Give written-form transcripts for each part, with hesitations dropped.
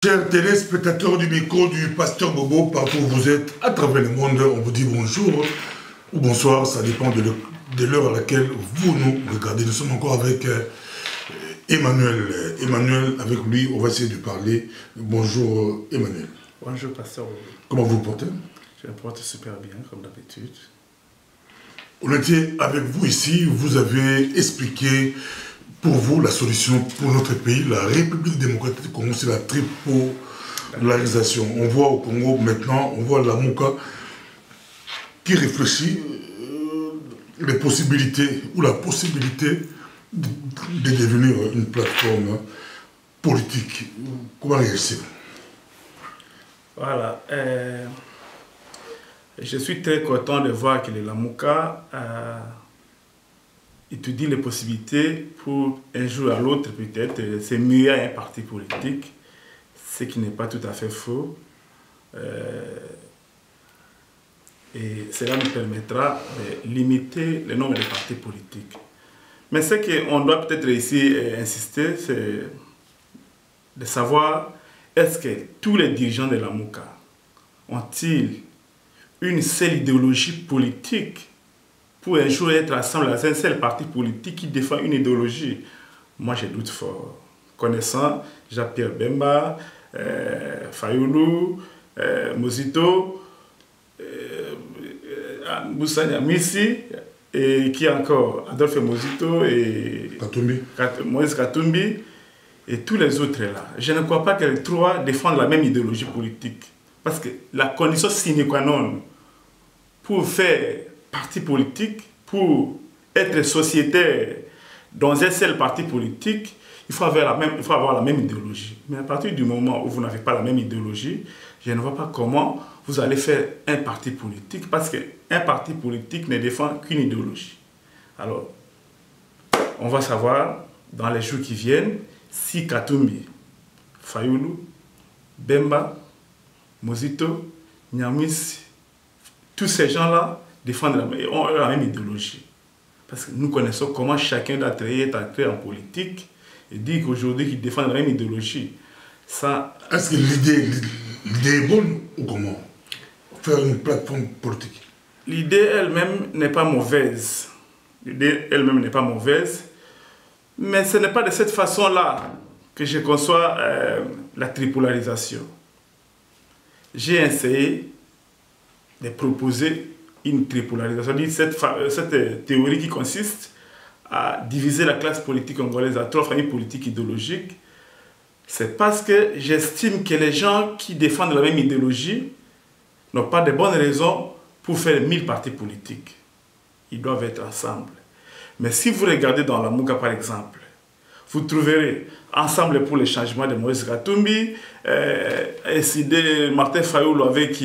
Chers téléspectateurs du micro du Pasteur Bobo, partout où vous êtes, à travers le monde, on vous dit bonjour ou bonsoir, ça dépend de l'heure à laquelle vous nous regardez. Nous sommes encore avec Emmanuel. Emmanuel, avec lui, on va essayer de parler. Bonjour Emmanuel. Bonjour Pasteur Bobo. Comment vous vous portez? Je me porte super bien, comme d'habitude. On était avec vous ici, vous avez expliqué pour vous la solution pour notre pays, la République démocratique du Congo, c'est la tripolarisation. On voit au Congo maintenant, on voit la Mouka qui réfléchit les possibilités ou la possibilité de devenir une plateforme politique. Comment réagissez-vous? Voilà. Je suis très content de voir que le Lamuka étudie les possibilités pour un jour à l'autre peut-être se muer à un parti politique, ce qui n'est pas tout à fait faux. Et cela nous permettra de limiter le nombre de partis politiques. Mais ce qu'on doit peut-être ici insister, c'est de savoir est-ce que tous les dirigeants de la Mouka ont-ils une seule idéologie politique pour un jour être ensemble dans un seul parti politique qui défend une idéologie? Moi, je doute fort. Connaissant Jean-Pierre Bemba, Fayoulou, Mozito, Moussa Nyamisi, et qui encore? Adolphe Mozito et Moïse Katumbi, et tous les autres là. Je ne crois pas que les trois défendent la même idéologie politique. Parce que la condition sine qua non pour faire parti politique, pour être sociétaire dans un seul parti politique, il faut avoir la même idéologie. Mais à partir du moment où vous n'avez pas la même idéologie, je ne vois pas comment vous allez faire un parti politique, parce qu'un parti politique ne défend qu'une idéologie. Alors, on va savoir dans les jours qui viennent si Katumbi, Fayoulou, Bemba, Mozito, Nyamwisi, tous ces gens-là ont la même idéologie. Parce que nous connaissons comment chacun d'entre eux est entré en politique et dit qu'aujourd'hui ils défendent la même idéologie. Est-ce que l'idée est bonne ou comment? Faire une plateforme politique? L'idée elle-même n'est pas mauvaise. L'idée elle-même n'est pas mauvaise. Mais ce n'est pas de cette façon-là que je conçois la tripolarisation. J'ai essayé de proposer une tripolarisation, cette théorie qui consiste à diviser la classe politique congolaise en trois familles politiques idéologiques. C'est parce que j'estime que les gens qui défendent la même idéologie n'ont pas de bonnes raisons pour faire 1000 partis politiques. Ils doivent être ensemble. Mais si vous regardez dans la Mouka par exemple, vous trouverez Ensemble pour le changement de Moïse Katumbi, SID Martin Fayoulou avec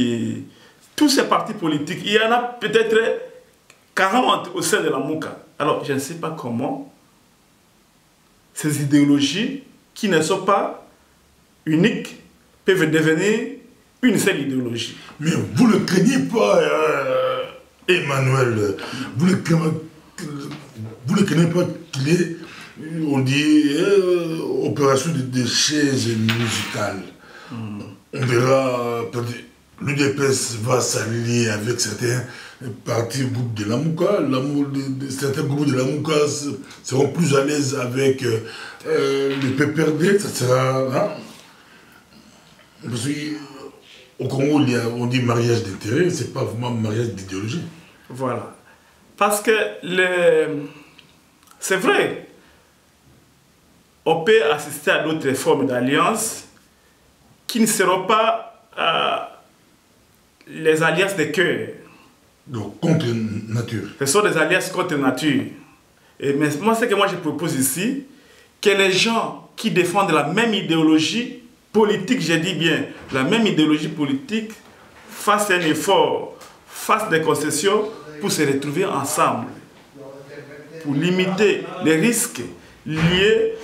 tous ces partis politiques. Il y en a peut-être 40 au sein de la Mouka. Alors, je ne sais pas comment ces idéologies, qui ne sont pas uniques, peuvent devenir une seule idéologie. Mais vous ne craignez pas, Emmanuel, vous ne craignez pas qu'il y ait, on dit, opération de chaises musicales. On verra, l'UDPS va s'allier avec certains partis, groupes de la Mouka. Certains groupes de la Mouka seront plus à l'aise avec le PPRD. Ça sera... Hein? Parce qu'au Congo, on dit mariage d'intérêt, c'est pas vraiment mariage d'idéologie. Voilà. Parce que c'est vrai, on peut assister à d'autres formes d'alliances qui ne seront pas les alliances de cœur. Donc, contre nature. Ce sont des alliances contre nature. Mais moi, ce que je propose ici, que les gens qui défendent la même idéologie politique, je dis bien, la même idéologie politique, fassent un effort, fassent des concessions pour se retrouver ensemble, pour limiter les risques liés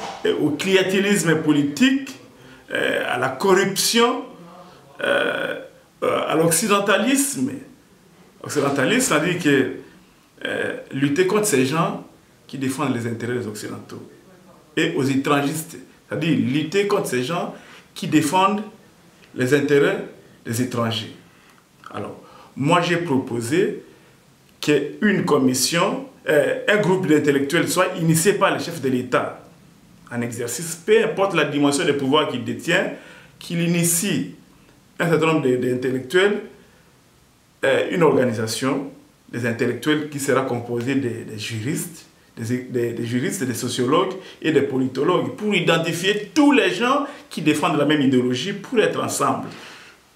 au clientélisme politique, à la corruption, à l'occidentalisme. Occidentalisme, c'est-à-dire que lutter contre ces gens qui défendent les intérêts des Occidentaux et aux étrangistes, c'est-à-dire lutter contre ces gens qui défendent les intérêts des étrangers. Alors, moi j'ai proposé qu'une commission, un groupe d'intellectuels soit initié par le chef de l'État en exercice, peu importe la dimension des pouvoirs qu'il détient, qu'il initie un certain nombre d'intellectuels, une organisation des intellectuels qui sera composée des juristes, des juristes, des sociologues et des politologues pour identifier tous les gens qui défendent la même idéologie pour être ensemble.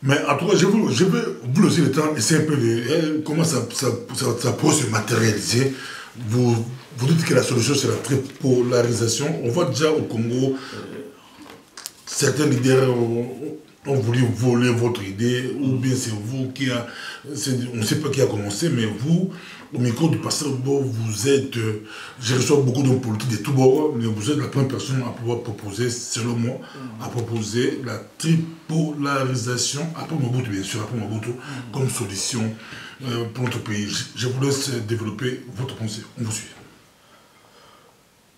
Mais en tout cas, je veux vous laisser le temps, essayer un peu de comment ça peut se matérialiser. Vous dites que la solution c'est la tripolarisation. On voit déjà au Congo, certains leaders ont voulu voler votre idée, ou bien c'est vous qui a... On ne sait pas qui a commencé, mais vous, au micro du pasteur Bo, vous êtes... je reçois beaucoup d'hommes politiques de tous bords, mais vous êtes la première personne à pouvoir proposer, selon moi, à proposer la tripolarisation, après Mobutu bien sûr, après Mobutu, comme solution pour notre pays. Je vous laisse développer votre pensée. On vous suit.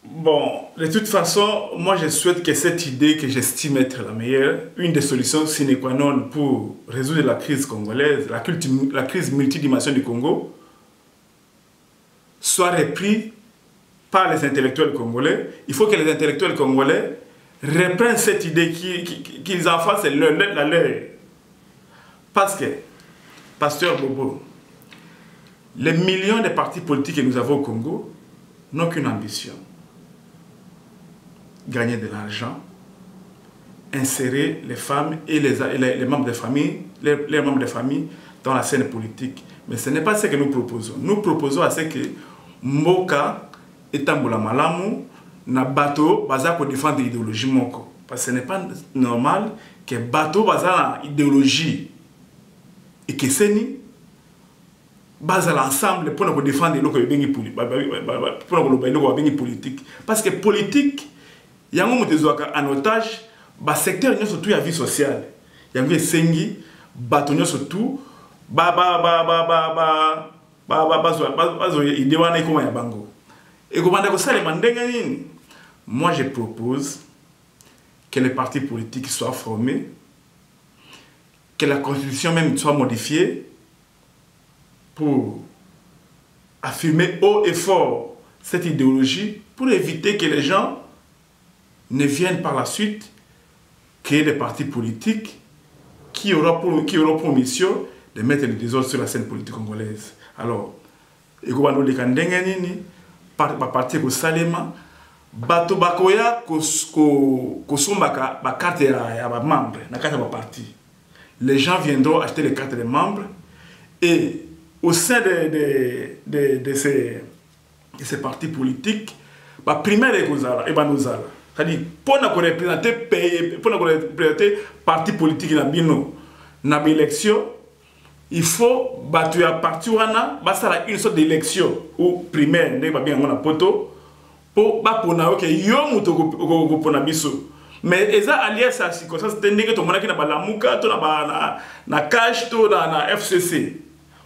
Bon, de toute façon, moi je souhaite que cette idée que j'estime être la meilleure, une des solutions sine qua non pour résoudre la crise congolaise, la crise multidimensionnelle du Congo, soit reprise par les intellectuels congolais. Il faut que les intellectuels congolais reprennent cette idée, qu'ils en fassent la leur. Parce que, pasteur Bobo, les millions de partis politiques que nous avons au Congo n'ont qu'une ambition: gagner de l'argent, insérer les femmes et les membres des familles, les membres des familles dans la scène politique. Mais ce n'est pas ce que nous proposons. Nous proposons à ce que Mboka etambola malamu na bato baza ko défendre l'idéologie moko. Parce que ce n'est pas normal que bato baza na idéologie et que seni baza l'ensemble pour nous défendre le politique. Parce que politique, il y a un moment en otage, le secteur est surtout la vie sociale. Il y a un sengi, batonyo surtout, moi je propose que les partis politiques soient formés, que la constitution même soit modifiée pour affirmer haut et fort cette idéologie, pour éviter que les gens ne viennent par la suite créer des partis politiques qui auront pour mission de mettre le désordre sur la scène politique congolaise. Alors, parti ko salema bato bakoya kosombaka ba carte ya ba membre na carte ba parti. Les gens viendront acheter les cartes des membres et au sein de ces partis politiques, la primaire est et banozala. C'est-à-dire, pour nous représenter pays, pour nous représenter parti politique dans l'élection, il faut battre à partir de une sorte d'élection ou primaire, pour que yo muto mais les alliés à circonstance tenir que tout le monde qui n'a pas la mouka, tout na cash, tout na FCC.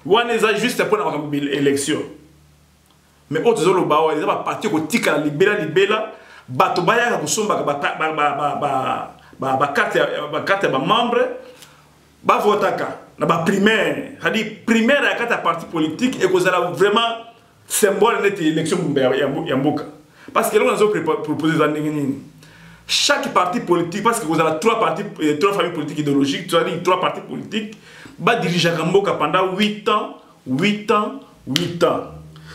Ou est juste pour l'élection. Mais autres zones bawa ils ont parti au tika libéla bato baya kusomba ba carte ba membre ba votaka na ba primaire, c'est-à-dire primaire à carte parti politique et que ça a vraiment symbole de l'élection ya mboka. Parce que là on a proposé chaque parti politique, parce que vous avez trois familles politiques idéologiques, c'est-à-dire trois partis politiques, va diriger Mboka pendant 8 ans.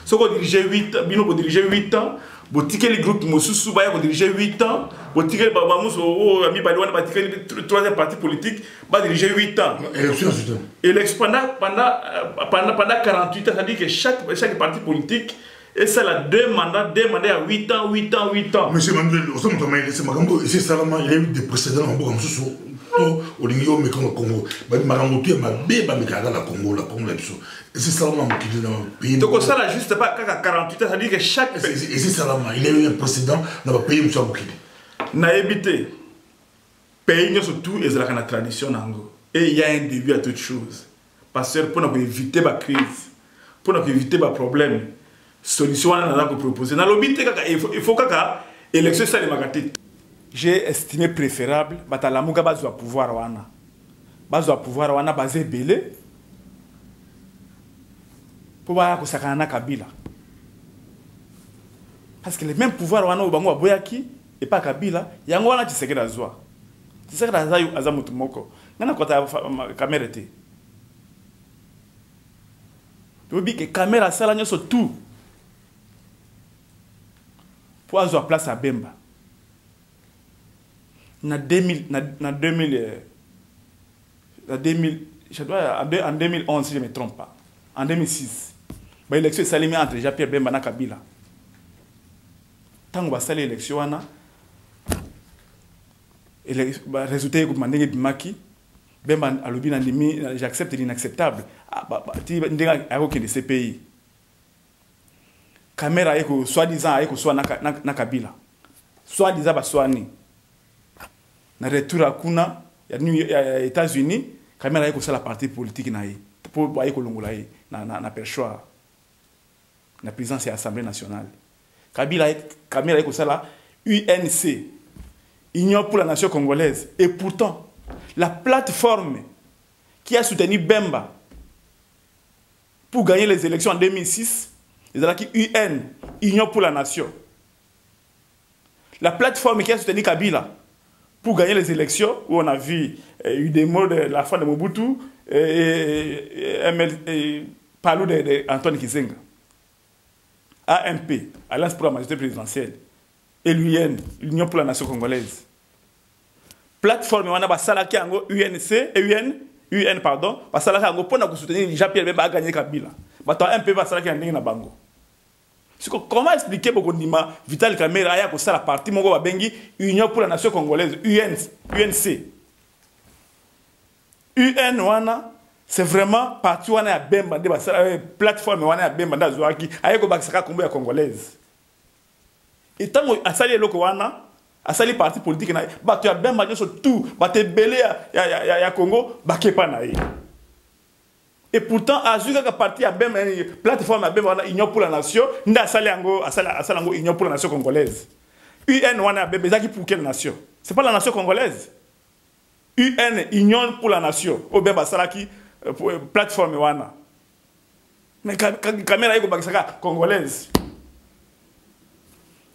Si vous dirigez 8 ans, vous dirigez 8 ans, vous tirez les groupes Moussousou, vous dirigez 8 ans, vous tirez le troisième parti politique, vous dirigez 8 ans. Élection pendant 48 ans, c'est-à-dire que chaque parti politique, et ça a 2 mandats à 8 ans. Monsieur Manuel, c'est ça, il y a eu des précédents en Congo. Au Congo, mais Congo, c'est ça, pays. Donc, ça, là, juste pas 48 ans, ça dit que chaque. Et c'est ça, il y a eu un précédent dans le pays, M. Aboukili. N'a évité. Pays, surtout, et c'est la tradition. Et il y a un début à toute chose. Parce que pour éviter la crise, pour éviter les problèmes, solution on a proposé. Dans le il faut que l'élection soit démocratique. j'ai estimé préférable batalamuka bazwa pouvoir wana. Bazwa pouvoir wana basé belé pour ba ko sakana Kabila. Parce que les mêmes pouvoirs wana obango aboyaki et pas Kabila, yango wana Tshisekedi azwa. Tshisekedi azayu azamutu moko. Ngana kota caméra té. Tu dis que caméra sala nyoso tout. Pour avoir place à Bemba. En 2011, si je ne me trompe pas. En 2006. L'élection est salimée entre Jean-Pierre Bemba et Kabila. Tant que vous avez l'élection, le résultat est que Bimaki, Bemba a dit j'accepte l'inacceptable. Il y a aucun de ces pays. Caméra est soi-disant na Kabila. Soi-disant baswani. Na retour à Kuna, il y a États-Unis, Caméra est la partie politique naïe. Pour voir na perchoir. La présidence et l'Assemblée nationale. Kabila Caméra est la UNC, Union pour la nation congolaise. Et pourtant, la plateforme qui a soutenu Bemba pour gagner les élections en 2006, c'est la UN, Union pour la nation. La plateforme qui a soutenu Kabila pour gagner les élections, où on a vu eu des mots de la fin de Mobutu et Palou d'Antoine Kizenga. AMP, Alliance pour la majorité présidentielle, et l'UN, l'Union pour la nation congolaise. Plateforme, on a basalaki ango UNC, UN pardon, basalaki ango pour soutenir Jean-Pierre Bemba a gagné Kabila. Bato AMP basalaki andenge na bango. Comment expliquer beaucoup de Vital Kamerhe aya ko sala parti moko babengi Union pour la nation congolaise, UNC. UN wana c'est vraiment parti wana ya Bemba de basala plateforme wana ya Bemba da zoaki aya ko bakisaka kombo ya congolaise. Et tant asali eloko wana asali parti politique na bato ya Bemba nyoso tout bato belé ya Congo bakepa na ye. Et pourtant, à la partie à Bemba, plateforme à Bemba, Union pour la nation, nous avons Union pour la nation congolaise. UN, wana Bemba, c'est pour quelle nation? Ce n'est pas la nation congolaise. UN, Union pour la nation. Au Bemba, c'est plateforme wana. Mais caméra est congolaise.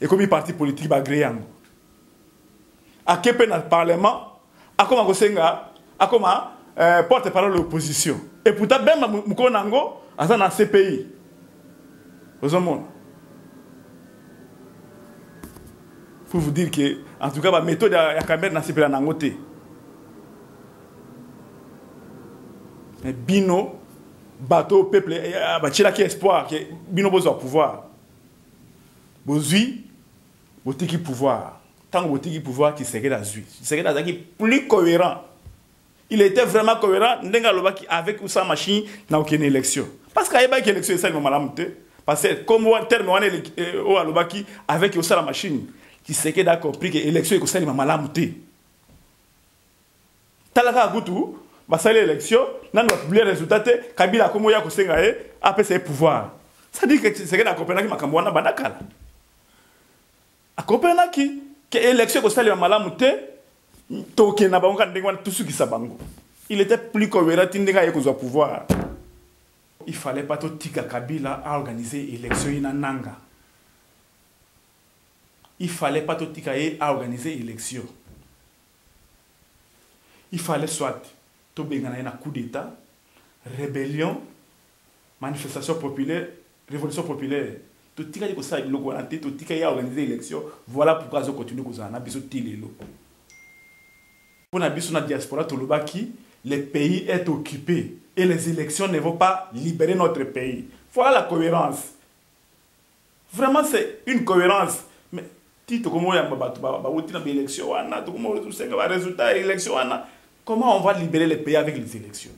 Et comme parti politique, agréé. À quel point dans le Parlement, à comment porte-parole de l'opposition. Et pourtant, même Moukonango, dans un CPI. Pour vous dire que, en tout cas, la méthode de la caméra dans CPI n'a pas. Mais Bino, bateau, peuple, il y a espoir que Bino a pouvoir. Bozui, botiki pouvoir. Tant que botiki pouvoir, qui serait la Zui. Qui serait la plus cohérent. Il était vraiment cohérent avec sa machine dans aucune élection. Parce qu'il y a une élection, c'est parce que comme on terme avec la machine, qui s'est compris que l'élection est une malamute. Talaka Goutou, l'élection, n'a pas publié le résultat, Kabila comme ya Kosengae, après ses pouvoirs. Ça dit que c'est que Copenhague Makamwana Banakala. À Copenhague, que l'élection est une malamute. Il était plus cohérent qu'il pouvoir. Il fallait pas tout tika Kabila à organiser l'élection inananga. Il fallait pas tout tika à organiser l'élection. Il fallait soit tout bengana un coup d'état, rébellion, manifestation populaire, révolution populaire. Tout tika ko ça le guarante tout tika à organiser l'élection. Voilà pourquoi je continue ko ça na biso tilelo. Pour la diaspora, le pays est occupé et les élections ne vont pas libérer notre pays. Voilà la cohérence. Vraiment, c'est une cohérence. Mais, comment on va libérer le pays avec les élections?